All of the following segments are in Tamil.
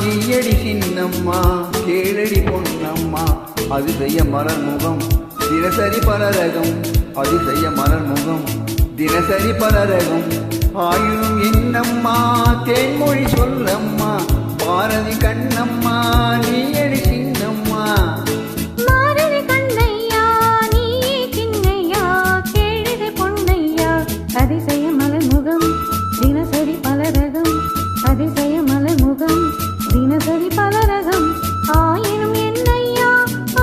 நீயடி சின்னம்மா கேளடி பொன்னம்மா அதிசய மலர் முகம் தினசரி பலரகம் அதிசய மலர் முகம் தினசரி பலரகம் ஆயினும் என்னம்மா தேன்மொழி சொல்லம்மா பாரதி கண்ணம்மா நீயடி சின்னம்மா அதிசய மலர் முகம் தினசரி பலரகம் அதிசய மலர் முகம் தினசரி பலரகம் ஆயினும் என்னையா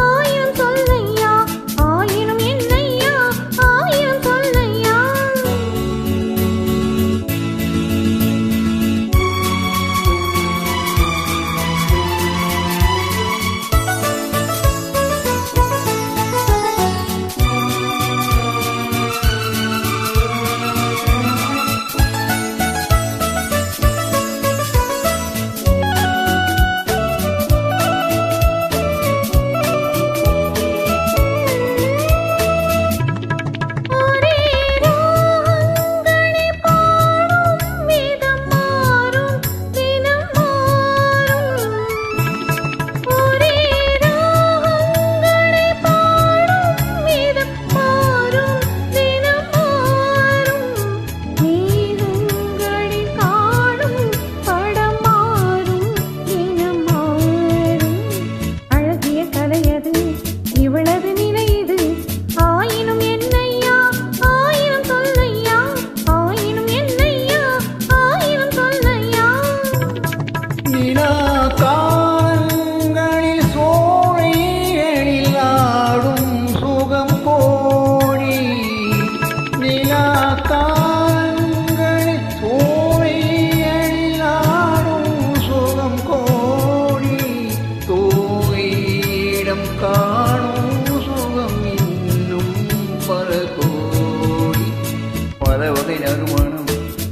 ஆயினும் சொல்லையா ஆயினும் என்னையா ஆயினும் சொல்லையா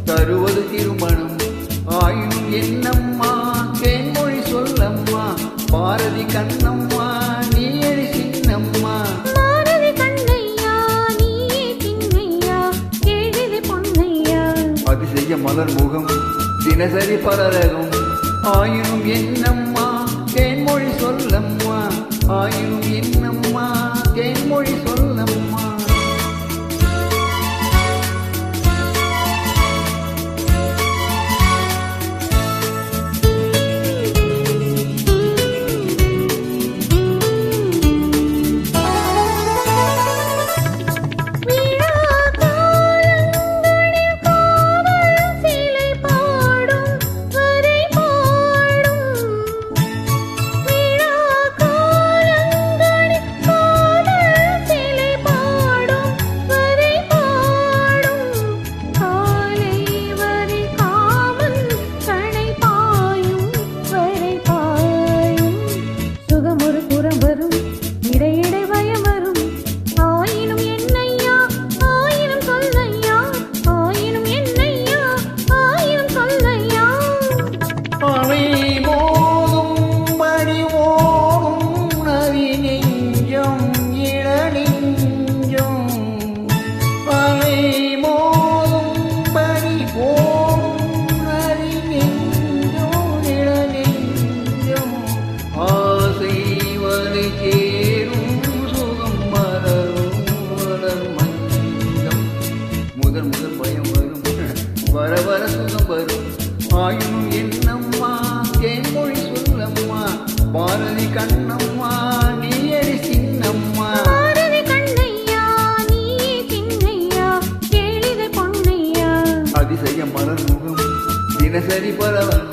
தருவது திருமணம் ஆயினும் என்னம்மா தேன்மொழி சொல்லம்மா பாரதி கண்ணம்மா நீயடி சின்னம்மா பாரதி கண்ணையா நீயே சின்னையா கேளடி பொன்னையா அதிசய மலர் முகம் தினசரி பலரகம் ஆயினும் என்னம்மா தேன்மொழி சொல்லம்மா ஆயினும் என்னம்மா தேன்மொழி சொல்லம்மா வர வர சுகம் வரும் ஆயினும் என்னம்மா தேன்மொழி சொல்லம்மா பாரதி கண்ணம்மா நீயடி சின்னம்மா பாரதி கண்ணையா நீயே சின்னையா கேளடி பொன்னையா அதிசய மலர் முகம் தினசரி பலவன்